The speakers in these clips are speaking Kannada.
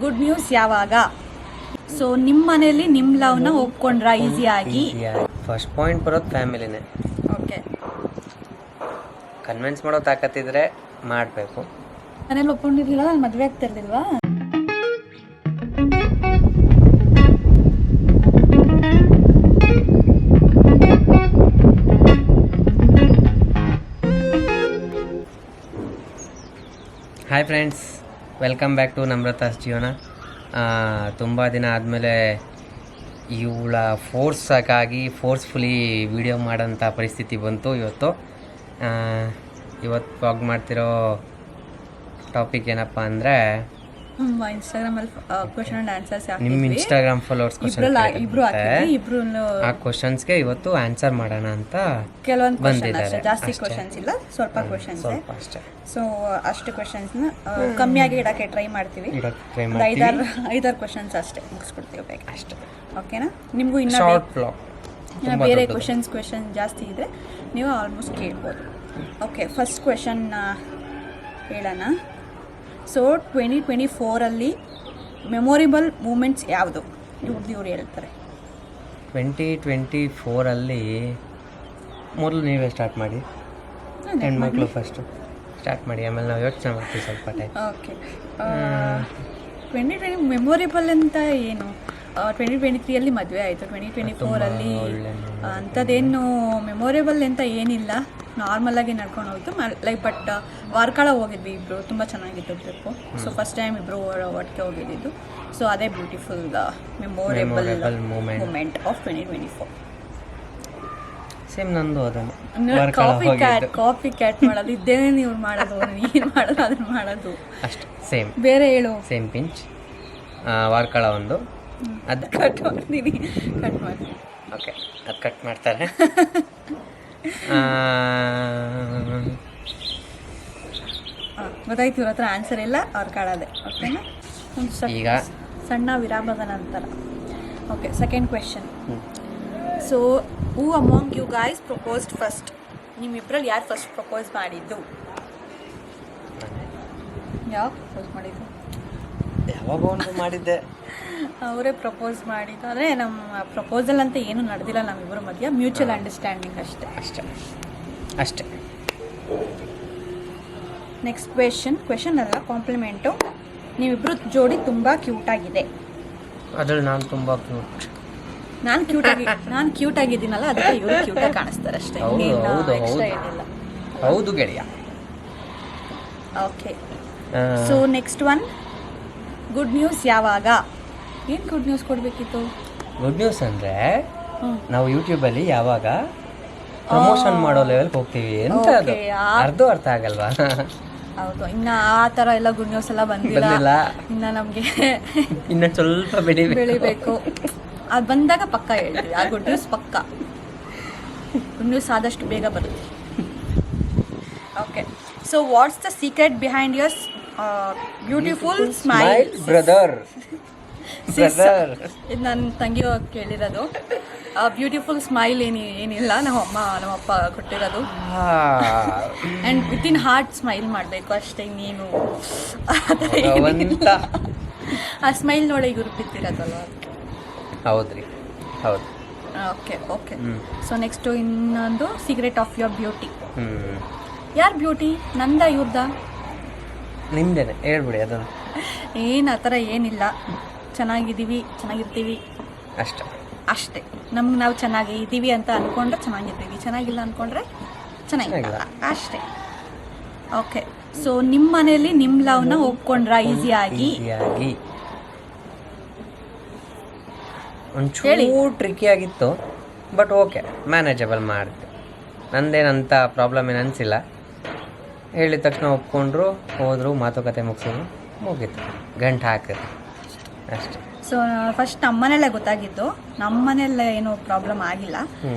ಗುಡ್ ನ್ಯೂಸ್ ಯಾವಾಗ? ಸೊ ನಿಮ್ಮ ಮನೇಲಿ ನಿಮ್ಮ ಲವ್ನ ಒಪ್ಕೊಂಡ್ರಾ ಈಸಿಯಾಗಿ? ಫಸ್ಟ್ ಪಾಯಿಂಟ್ ಬರೋದು ಫ್ಯಾಮಿಲಿನೇ. ಓಕೆ, ಕನ್ವಿನ್ಸ್ ಮಾಡೋ ತಾಕತ್ತಿದ್ರೆ ಮಾಡಬೇಕು. ಮನೇಲಿ ಒಪ್ಕೊಂಡಿರ್ಲಿಲ್ಲ, ನಾನು ಮದುವೆ ಆಗ್ತಿರ್ಲಿಲ್ವಾ? Hi friends, welcome back to Namrata's ಜೀವನ. ತುಂಬ ದಿನ ಆದಮೇಲೆ ಇವಳ ಫೋರ್ಸ್ಫುಲಿ ವಿಡಿಯೋ ಮಾಡೋಂಥ ಪರಿಸ್ಥಿತಿ ಬಂತು ಇವತ್ತು. ವ್ಲಾಗ್ ಮಾಡ್ತಿರೋ ಟಾಪಿಕ್ ಏನಪ್ಪ ಅಂದರೆ, ಇನ್ಸ್ಟಾಗ್ರಾಮಲ್ಲಿ ಕ್ವಶನ್ ಆ್ಯಂಡ್ ಆನ್ಸರ್ಸ್ ನಿಮ್ಮ ಇನ್ಸ್ಟಾಗ್ರಾಮ್ ಫಾಲೋವರ್ಸ್ ಇಬ್ರು ಆ ಕ್ವಶನ್ಸ್ಗೆ ಇವತ್ತು ಆನ್ಸರ್ ಮಾಡೋಣ ಅಂತ ಕೆಲವೊಂದು ಬಂದಿದ್ದಾರೆ. ಜಾಸ್ತಿ ಕ್ವಶನ್ಸ್ ಇಲ್ಲ, ಸ್ವಲ್ಪ ಕ್ವಶನ್ಸ್. ಸ್ವಲ್ಪ ಅಷ್ಟೇ. ಸೊ ಅಷ್ಟು ಕ್ವಶನ್ಸ್ನ ಕಮ್ಮಿಯಾಗಿ ಇಡೋಕ್ಕೆ ಟ್ರೈ ಮಾಡ್ತೀವಿ. ಐದಾರು ಕ್ವಶನ್ಸ್ ಅಷ್ಟೇ ಮುಗಿಸ್ಬಿಡ್ತೀವಿ ಬೇಗ ಅಷ್ಟೇ. ಓಕೆನಾ? ನಿಮಗೂ ಇನ್ನೂ ಶಾರ್ಟ್ ವ್ಲಾಗ್, ಬೇರೆ ಕ್ವಶನ್ ಜಾಸ್ತಿ ಇದ್ದರೆ ನೀವು ಆಲ್ಮೋಸ್ಟ್ ಕೇಳ್ಬೋದು. ಓಕೆ, ಫಸ್ಟ್ ಕ್ವೆಶನ್ ಹೇಳೋಣ. ಸೊ 2024 ಮೆಮೊರೇಬಲ್ ಮೂಮೆಂಟ್ಸ್ ಯಾವುದು? ಇವ್ರು ಹೇಳ್ತಾರೆ. 2024 ಮೊದಲು ನೀವೇ ಸ್ಟಾರ್ಟ್ ಮಾಡಿ. ಹೆಣ್ಮಕ್ಳು ಫಸ್ಟು ಸ್ಟಾರ್ಟ್ ಮಾಡಿ, ಆಮೇಲೆ ನಾವು ಯೋಚನೆ ಮಾಡ್ತೀವಿ ಸ್ವಲ್ಪ ಟೈಮ್. ಓಕೆ, 2020 ಮೆಮೊರೇಬಲ್ ಅಂತ ಏನು? 2023 ಮದುವೆ ಆಯಿತು. 2024 ಅಂಥದ್ದೇನು ಮೆಮೊರೇಬಲ್ ಅಂತ ಏನಿಲ್ಲ, ನಾರ್ಮಲಾಗಿ ನಡ್ಕೊಂಡು ಹೋಯ್ತು. ಲೈಕ್ ಬಟ್ ವಾರ್ಕಾಳ ಹೋಗಿದ್ವಿ ಇಬ್ಬರು, ತುಂಬ ಚೆನ್ನಾಗಿತ್ತು ಟ್ರಿಪ್ಪು. ಸೊ ಫಸ್ಟ್ ಟೈಮ್ ಇಬ್ಬರು ಒಟ್ಟಿಗೆ ಹೋಗಿದ್ದು. ಸೊ ಅದೇ beautiful memorable moment of 2024. Same ನಂದು ಅದನ್ನು ಕಾಫಿ ಕ್ಯಾಟ್ ಮಾಡೋದು ಇದ್ದೇನೆ, ನೀವು ಮಾಡೋದು ಏನು ಮಾಡೋದು ಅದನ್ನು ಮಾಡೋದು ಅಷ್ಟೇ. ಸೇಮ್ ಬೇರೆ ಹೇಳು. ಸೇಮ್ ಪಿಂಚ್ ವಾರ್ಕಾಳ ಒಂದು, ಅದು ಕಟ್ ಮಾಡ್ತೀನಿ. ಓಕೆ, ಅದು ಕಟ್ ಮಾಡ್ತಾರೆ. ಗೊತ್ತಾಯ್ತು, ಇವ್ರ ಹತ್ರ ಆನ್ಸರ್ ಇಲ್ಲ, ಅವ್ರು ಕಾಳದೆ. ಓಕೆನಾ? ಈಗ ಸಣ್ಣ ವಿರಾಮದ ನಂತರ. Okay, second question. So who among you guys proposed first? ನಿಮ್ಮಿಬ್ಬರಲ್ಲಿ ಯಾರು ಫಸ್ಟ್ ಪ್ರಪೋಸ್ ಮಾಡಿದ್ದು? ಯಾವ ಪ್ರಪೋಸ್ ಮಾಡಿದ್ದು? ಯಾವಾಗ ಒಂದು ಮಾಡಿದ್ದೆ, ಅವರೇ ಪ್ರಪೋಸ್ ಮಾಡಿದ್ದು. ಅಂದರೆ ನಮ್ಮ ಪ್ರಪೋಸಲ್ ಅಂತ ಏನು ನಡೆದಿಲ್ಲ ನಮ್ಮಿಬ್ಬರ ಮಧ್ಯೆ, ಮ್ಯೂಚುವಲ್ ಅಂಡರ್ಸ್ಟ್ಯಾಂಡಿಂಗ್ ಅಷ್ಟೇ. ಅಷ್ಟೇ. ನೆಕ್ಸ್ಟ್ ಕ್ವೆಶನ್ ಅಲ್ಲ, ಕಾಂಪ್ಲಿಮೆಂಟು. ನೀವಿಬ್ಬರು ಜೋಡಿ ತುಂಬ ಕ್ಯೂಟ್ ಆಗಿದೆ. ಅದ್ರಲ್ಲಿ ನಾನು ತುಂಬ ಕ್ಯೂಟ್. ನಾನು ಕ್ಯೂಟ್ ಆಗಿದ್ದೀನಲ್ಲ, ಅದಕ್ಕೆ ಇವರು ಕ್ಯೂಟಾಗಿ ಕಾಣಿಸ್ತಾರೆ ಅಷ್ಟೇ, ಎಕ್ಸ್ಟ್ರಾ ಏನಿಲ್ಲ. ಹೌದು ಗೆಳೆಯ. Okay, so next one. Good news ಯಾವಾಗ? ಏನು ಗುಡ್ ನ್ಯೂಸ್ ಕೊಡಬೇಕಿತ್ತು? ಗುಡ್ ನ್ಯೂಸ್ ಅಂದರೆ ನಾವು ಯೂಟ್ಯೂಬಲ್ಲಿ ಯಾವಾಗ ಪ್ರಮೋಷನ್ ಮಾಡೋ ಲೆವೆಲ್ಗೆ ಹೋಗ್ತೀವಿ ಅಂತ. ಅದು ಅರ್ಥ ಆಗಲ್ವಾ? ಹೌದು, ಇನ್ನು ಆ ಥರ ಎಲ್ಲ ಗುಡ್ ನ್ಯೂಸ್ ಎಲ್ಲ ಬಂದಿಲ್ಲ. ಇನ್ನು ನಮಗೆ ಇನ್ನು ಸ್ವಲ್ಪ ಬೆಳಿಬೇಕು. ಅದು ಬಂದಾಗ ಪಕ್ಕ ಹೇಳ್ತೀವಿ, ಆ ಗುಡ್ ನ್ಯೂಸ್ ಪಕ್ಕ. ಗುಡ್ ನ್ಯೂಸ್ ಆದಷ್ಟು ಬೇಗ ಬರುತ್ತೆ. Okay, so what's the secret behind your beautiful smile? Brother, ಇದು ನನ್ನ ತಂಗಿ ಕೇಳಿರೋದು. ಬ್ಯೂಟಿಫುಲ್ ಸ್ಮೈಲ್ ಏನಿಲ್ಲ, ನಮ್ಮಪ್ಪ ಕೊಟ್ಟಿರೋದು. ಆ್ಯಂಡ್ ವಿತಿನ್ ಹಾರ್ಟ್ ಸ್ಮೈಲ್ ಮಾಡಬೇಕು ಅಷ್ಟೇ, ಇನ್ನೇನು ಆ ಸ್ಮೈಲ್ ನೋಡಿ ಗುರುಪಿತ್ತಿರೋದಲ್ವ. ಹೌದ್ರಿ, ಹೌದು. ಓಕೆ. ಸೊ ನೆಕ್ಸ್ಟು ಇನ್ನೊಂದು, ಸೀಕ್ರೆಟ್ ಆಫ್ ಯುವರ್ ಬ್ಯೂಟಿ. ಯಾರ್ ಬ್ಯೂಟಿ? ನಂದ ಇವ್ರದ? ನಿಮ್ದೇನೆ, ಹೇಳ್ಬಿಡಿ ಅದನ್ನು. ಏನು ಆ ಥರ ಏನಿಲ್ಲ, ಚೆನ್ನಾಗಿರ್ತೀವಿ ಅಷ್ಟೇ. ನಾವು ಚೆನ್ನಾಗಿದ್ದೀವಿ ಅಂತ ಅಂದ್ಕೊಂಡ್ರೆ ಚೆನ್ನಾಗಿರ್ತೀವಿ, ಚೆನ್ನಾಗಿಲ್ಲ ಅಂದ್ಕೊಂಡ್ರೆ ಚೆನ್ನಾಗಿಲ್ಲ ಅಷ್ಟೇ. ಓಕೆ, ಸೊ ನಿಮ್ಮ ಮನೇಲಿ ನಿಮ್ಮ ಲವ್ನ ಒಪ್ಕೊಂಡ್ರಾ ಈಸಿಯಾಗಿ? ಒಂಚೂರು ಟ್ರಿಕಿ ಆಗಿತ್ತು, ಬಟ್ ಓಕೆ, ಮ್ಯಾನೇಜಬಲ್ ಮಾಡಿದೆ. ನಂದೇನಂತ ಪ್ರಾಬ್ಲಮ್ ಏನು ಅನಿಸಿಲ್ಲ. ಹೇಳಿದ ತಕ್ಷಣ ಒಪ್ಕೊಂಡ್ರು, ಹೋದರು, ಮಾತುಕತೆ ಮುಗೀತು, ಗಂಟು ಹಾಕಿದ್ರು ಅಷ್ಟೇ. ಸೊ ಫಸ್ಟ್ ನಮ್ಮನೆಯಲ್ಲೇ ಗೊತ್ತಾಗಿದ್ದು, ನಮ್ಮನೆಯಲ್ಲೇ ಏನೂ ಪ್ರಾಬ್ಲಮ್ ಆಗಿಲ್ಲ.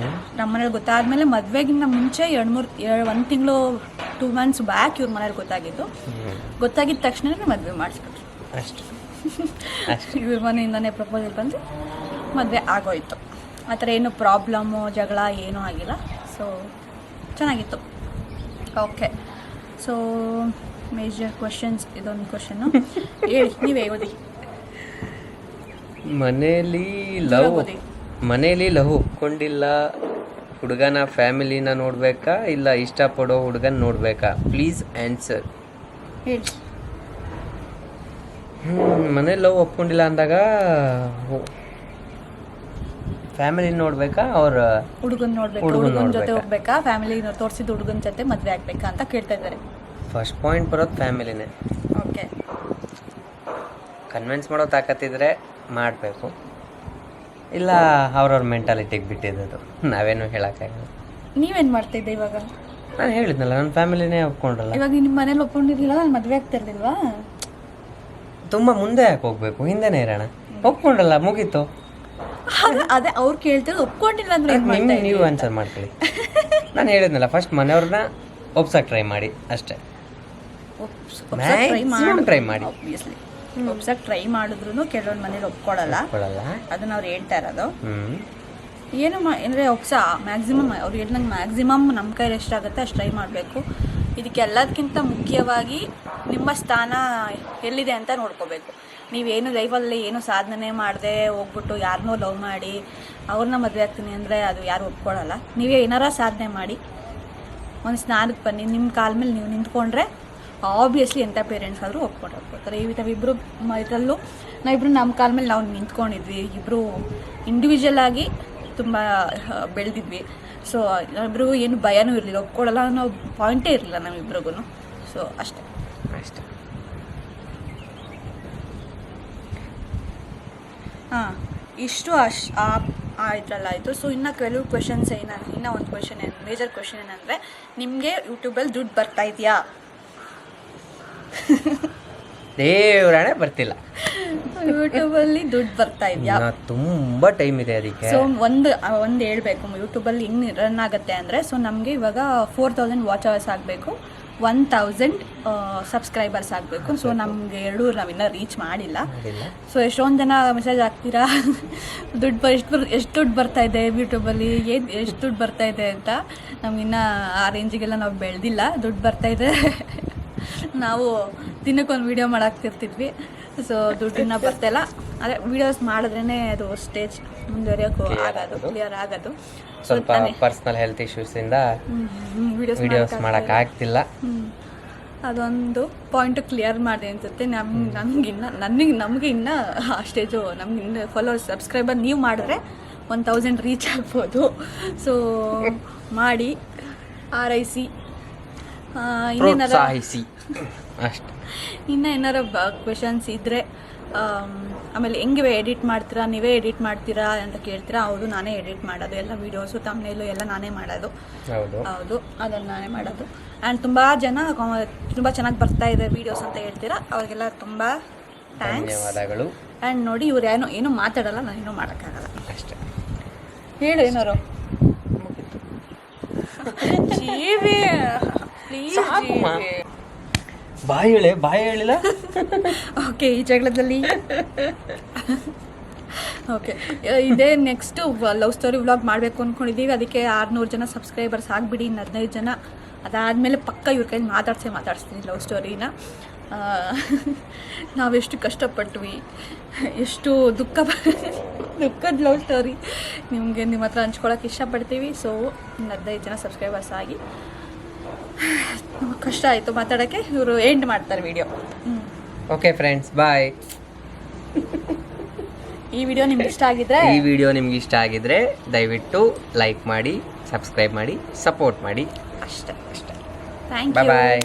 ನಮ್ಮನೇಲಿ ಗೊತ್ತಾದ್ಮೇಲೆ ಮದುವೆಗಿಂತ ಮುಂಚೆ 1 ತಿಂಗಳು 2 ಮಂತ್ಸ್ ಬ್ಯಾಕ್ ಇವ್ರ ಮನೇಲಿ ಗೊತ್ತಾಗಿದ್ದ ತಕ್ಷಣ ಮದುವೆ ಮಾಡಿಸ್ಬಿಟ್ರು ಅಷ್ಟೇ. ಇವ್ರ ಮನೆಯಿಂದನೇ ಪ್ರಪೋಸಲ್ ಬಂದು ಮದುವೆ ಆಗೋಯ್ತು. ಆ ಥರ ಏನು ಪ್ರಾಬ್ಲಮ್ಮು ಜಗಳ ಏನೂ ಆಗಿಲ್ಲ. ಸೊ ಚೆನ್ನಾಗಿತ್ತು. ಓಕೆ, ಸೊ ಮೇಜರ್ ಕ್ವಶನ್ಸ್ ಇದೊಂದು ಕ್ವಶನ್ನು ಹೇಳಿ, ನೀವೇ ಓದಿ. ಮನೇಲಿ ಲವ್ ಒಪ್ಕೊಂಡಿಲ್ಲ, ಹುಡುಗನ ಫ್ಯಾಮಿಲಿನ ನೋಡ್ಬೇಕಾ ಇಲ್ಲ ಇಷ್ಟಪಡೋ ಹುಡುಗನ ನೋಡ್ಬೇಕಾ? Please answer. ಹೇಳಿ. ಮನೇಲಿ ಲವ್ ಒಪ್ಕೊಂಡಿಲ್ಲ ಅಂದಾಗ ಫ್ಯಾಮಿಲಿ ನೋಡ್ಬೇಕಾ ಅವ್ರ ಹುಡುಗನ್ ನೋಡ್ಬೇಕು, ಹುಡುಗನ ಜೊತೆ ಹೋಗ್ಬೇಕಾ, ಫ್ಯಾಮಿಲಿ ತೋರಿಸಿದ ಹುಡುಗನ ಜೊತೆ ಮದುವೆ ಆಗ್ಬೇಕಾ ಅಂತ ಕೇಳ್ತಾ ಇದ್ದಾರೆ. ಫಸ್ಟ್ ಪಾಯಿಂಟ್ ಬರೋದು ಫ್ಯಾಮಿಲಿನೇ. ಓಕೆ, ಕನ್ವಿನ್ಸ್ ಮಾಡೋ ತಾಕತ್ತಿದ್ರೆ ಮಾಡಬೇಕು, ಇಲ್ಲ ಅವ್ರವ್ರ ಮೆಂಟಾಲಿಟಿಗೆ ಬಿಟ್ಟಿದ್ದು, ನಾವೇನು ಹೇಳೋಕ್ಕಾಗಲ್ಲ. ನೀವೇನು ಮಾಡ್ತಿದ್ದೆ ಇವಾಗ? ನಾನು ಹೇಳಿದ್ನಲ್ಲ, ನನ್ನ ಫ್ಯಾಮಿಲಿನೇ ಒಪ್ಕೊಂಡ್ರಲ್ಲ. ಇವಾಗ ನಿಮ್ಮ ಮನೇಲಿ ಒಪ್ಕೊಂಡಿರ್ಲಿಲ್ಲ, ನಾನು ಮದುವೆ ಆಗ್ತಿರ್ಲಿಲ್ವಾ? ತುಂಬ ಮುಂದೆ ಯಾಕೆ ಹೋಗ್ಬೇಕು, ಹಿಂದೆನೇ ಇರೋಣ. ಒಪ್ಕೊಂಡ್ರಲ್ಲ, ಮುಗೀತು. ಅದೇ ಅವ್ರು ಕೇಳ್ತಿರೋದು ಒಪ್ಕೊಂಡಿಲ್ಲ ಅಂದ್ರೆ ನೀವು ಆನ್ಸರ್ ಮಾಡ್ಕೊಳ್ಳಿ. ನಾನು ಹೇಳಿದ್ನಲ್ಲ, ಫಸ್ಟ್ ಮನೆಯವ್ರನ್ನ ಒಪ್ಸಕ್ಕೆ ಟ್ರೈ ಮಾಡಿ ಅಷ್ಟೇ. ಟ್ರೈ ಮಾಡಿ. ಒಪ್ಸಕ್ ಟ್ರೈ ಮಾಡಿದ್ರು ಕೆಲವೊಂದು ಮನೇಲಿ ಒಪ್ಕೊಳ್ಳಲ್ಲ, ಅದನ್ನ ಅವ್ರು ಹೇಳ್ತಾ ಇರೋದು. ಏನು ಅಂದರೆ ಮ್ಯಾಕ್ಸಿಮಮ್ ಅವ್ರು ಹೇಳ್ದಂಗೆ ಮ್ಯಾಕ್ಸಿಮಮ್ ನಮ್ಮ ಕೈಲಿ ಎಷ್ಟಾಗುತ್ತೆ ಅಷ್ಟು ಟ್ರೈ ಮಾಡಬೇಕು. ಇದಕ್ಕೆ ಎಲ್ಲದಕ್ಕಿಂತ ಮುಖ್ಯವಾಗಿ ನಿಮ್ಮ ಸ್ಥಾನ ಎಲ್ಲಿದೆ ಅಂತ ನೋಡ್ಕೋಬೇಕು. ನೀವೇನು ಲೈಫಲ್ಲಿ ಏನು ಸಾಧನೆ ಮಾಡದೆ ಹೋಗ್ಬಿಟ್ಟು ಯಾರನ್ನೋ ಲವ್ ಮಾಡಿ ಅವ್ರನ್ನ ಮದುವೆ ಆಗ್ತೀನಿ ಅಂದರೆ ಅದು ಯಾರು ಒಪ್ಕೊಳ್ಳಲ್ಲ. ನೀವೇ ಏನಾರ ಸಾಧನೆ ಮಾಡಿ ಒಂದು ಸ್ನಾನಕ್ಕೆ ಬನ್ನಿ, ನಿಮ್ಮ ಕಾಲ ಮೇಲೆ ನೀವು ನಿಂತ್ಕೊಂಡ್ರೆ ಆಬ್ವಿಯಸ್ಲಿ ಎಂಥ ಪೇರೆಂಟ್ಸ್ ಆದರೂ ಒಪ್ಕೊತಾರೆ. ನಾವಿಬ್ಬರು ಇದರಲ್ಲೂ ನಾವಿಬ್ಬರು ನಮ್ಮ ಕಾಲ ಮೇಲೆ ನಾವು ನಿಂತ್ಕೊಂಡಿದ್ವಿ, ಇಬ್ಬರು ಇಂಡಿವಿಜುವಲ್ ಆಗಿ ತುಂಬ ಬೆಳೆದಿದ್ವಿ. ಸೊ ನಾವಿಬ್ರಿಗೂ ಏನು ಭಯನೂ ಇರಲಿಲ್ಲ, ಒಪ್ಕೊಳ್ಳಲ್ಲ ಅನ್ನೋ ಪಾಯಿಂಟೇ ಇರಲಿಲ್ಲ ನಮ್ಮಿಬ್ರಿಗೂ. ಸೊ ಅಷ್ಟೇ. ಹಾಂ, ಇಷ್ಟು ಆಯ್ತಲ್ಲಾಯಿತು. ಸೊ ಇನ್ನು ಕೆಲವು ಕ್ವೆಶನ್ಸ್ ಇನ್ನೂ ಒಂದು ಕ್ವೆಶನ್ ಮೇಜರ್ ಕ್ವೆಶನ್ ಏನಂದರೆ, ನಿಮಗೆ ಯೂಟ್ಯೂಬಲ್ಲಿ ದುಡ್ಡು ಬರ್ತಾ ಇದೆಯಾ? ದೇವರಾಣೆ ಬರ್ತಿಲ್ಲ. ಯೂಟ್ಯೂಬಲ್ಲಿ ದುಡ್ಡು ಬರ್ತಾ ಇದೆಯಾ? ತುಂಬ ಟೈಮ್ ಇದೆ ಅದಕ್ಕೆ. ಸೊ ಒಂದು ಹೇಳ್ಬೇಕು, ಯೂಟ್ಯೂಬಲ್ಲಿ ಹೆಂಗೆ ರನ್ ಆಗುತ್ತೆ ಅಂದರೆ, ಸೊ ನಮಗೆ ಇವಾಗ 4000 ವಾಚ್ ಅವರ್ಸ್ ಆಗಬೇಕು, 1000 ಸಬ್ಸ್ಕ್ರೈಬರ್ಸ್ ಆಗಬೇಕು. ಸೊ ನಮಗೆ ನಾವಿನ್ನೂ ರೀಚ್ ಮಾಡಿಲ್ಲ. ಸೊ ಎಷ್ಟೊಂದು ಜನ ಮೆಸೇಜ್ ಹಾಕ್ತೀರಾ, ಎಷ್ಟು ದುಡ್ಡು ಬರ್ತಾ ಇದೆ ಯೂಟ್ಯೂಬಲ್ಲಿ, ಎಷ್ಟು ದುಡ್ಡು ಬರ್ತಾ ಇದೆ ಅಂತ. ನಮಗಿನ್ನೂ ಆ ರೇಂಜಿಗೆಲ್ಲ ನಾವು ಬೆಳೆದಿಲ್ಲ. ದುಡ್ಡು ಬರ್ತಾಯಿದೆ, ನಾವು ದಿನಕ್ಕೊಂದು ವೀಡಿಯೋ ಮಾಡಾಕ್ತಿರ್ತಿದ್ವಿ. ಸೊ ದುಡ್ಡನ್ನ ಬರ್ತಾಯಿಲ್ಲ. ಅದೇ ವೀಡಿಯೋಸ್ ಮಾಡಿದ್ರೇ ಅದು ಸ್ಟೇಜ್ ಮುಂದುವರಿಯೋಕ್ಕೂ ಆಗೋದು, ಕ್ಲಿಯರ್ ಆಗೋದು. ಸ್ವಲ್ಪ ಪರ್ಸ್ನಲ್ ಹೆಲ್ತ್ ಇಶ್ಯೂಸಿಂದ ವಿಡಿಯೋಸ್ ಮಾಡೋಕ್ಕಾಗ್ತಿಲ್ಲ. ಅದೊಂದು ಪಾಯಿಂಟು ಕ್ಲಿಯರ್ ಮಾಡಿದೆ ಅನಿಸುತ್ತೆ. ನಮಗೆ ಇನ್ನೂ ಆ ಸ್ಟೇಜು, ನಮ್ಗೆ ಇನ್ನೂ ಫಾಲೋವರ್ಸ್ ಸಬ್ಸ್ಕ್ರೈಬರ್ ನೀವು ಮಾಡಿದ್ರೆ 1000 ರೀಚ್ ಆಗ್ಬೋದು. ಸೊ ಮಾಡಿ, ಆರೈಸಿ. ಇನ್ನೂ ಏನಾರ ಕ್ವೆಶನ್ಸ್ ಇದ್ದರೆ, ಆಮೇಲೆ ಹೆಂಗೆ ಎಡಿಟ್ ಮಾಡ್ತೀರಾ, ನೀವೇ ಎಡಿಟ್ ಮಾಡ್ತೀರಾ ಅಂತ ಕೇಳ್ತೀರಾ. ಹೌದು, ನಾನೇ ಎಡಿಟ್ ಮಾಡೋದು, ಎಲ್ಲ ವೀಡಿಯೋಸು ತಮ್ನೇಲು ಎಲ್ಲ ನಾನೇ ಮಾಡೋದು. ಹೌದು, ಅದನ್ನು ನಾನೇ ಮಾಡೋದು. ಆ್ಯಂಡ್ ತುಂಬ ಜನ ತುಂಬ ಚೆನ್ನಾಗಿ ಬರ್ತಾ ಇದೆ ವೀಡಿಯೋಸ್ ಅಂತ ಹೇಳ್ತೀರಾ, ಅವ್ರಿಗೆಲ್ಲ ತುಂಬ ಧನ್ಯವಾದಗಳು. ಆ್ಯಂಡ್ ನೋಡಿ, ಇವ್ರು ಏನೂ ಮಾತಾಡಲ್ಲ, ನಾನೇನೂ ಮಾಡೋಕ್ಕಾಗಲ್ಲ ಅಷ್ಟೇ. ಹೇಳು ಏನಾರು. ಜೀವಿ ಪ್ಲೀಸ್, ಬಾಯಿ ಹೇಳಿಲ್ಲ. ಓಕೆ, ಈ ಜಗಳದಲ್ಲಿ ಓಕೆ, ಇದೇ ನೆಕ್ಸ್ಟು ಲವ್ ಸ್ಟೋರಿ ವ್ಲಾಗ್ ಮಾಡಬೇಕು ಅಂದ್ಕೊಂಡಿದ್ದೀವಿ. ಅದಕ್ಕೆ 600 ಜನ ಸಬ್ಸ್ಕ್ರೈಬರ್ಸ್ ಆಗಿಬಿಡಿ, ಇನ್ನು 15 ಜನ. ಅದಾದಮೇಲೆ ಪಕ್ಕ ಇವ್ರ ಕೈಲಿ ಮಾತಾಡ್ತೀನಿ ಲವ್ ಸ್ಟೋರಿನ. ನಾವೆಷ್ಟು ಕಷ್ಟಪಟ್ವಿ, ಎಷ್ಟು ದುಃಖದ ಲವ್ ಸ್ಟೋರಿ ನಿಮ್ಮ ಹತ್ರ ಹಂಚ್ಕೊಳಕ್ಕೆ ಇಷ್ಟಪಡ್ತೀವಿ. ಸೊ ಇನ್ನು 15 ಜನ ಸಬ್ಸ್ಕ್ರೈಬರ್ಸ್ ಆಗಿ. ಕಷ್ಟ ಆಯಿತು ಮಾತಾಡೋಕ್ಕೆ, ಇವರು ಎಂಡ್ ಮಾಡ್ತಾರೆ ವಿಡಿಯೋ. ಓಕೆ ಫ್ರೆಂಡ್ಸ್, ಬಾಯ್. ಈ ವಿಡಿಯೋ ನಿಮ್ಗೆ ಇಷ್ಟ ಆಗಿದ್ರೆ ದಯವಿಟ್ಟು ಲೈಕ್ ಮಾಡಿ, ಸಬ್ಸ್ಕ್ರೈಬ್ ಮಾಡಿ, ಸಪೋರ್ಟ್ ಮಾಡಿ. ಅಷ್ಟೇ. Thank you. ಬಾಯ್.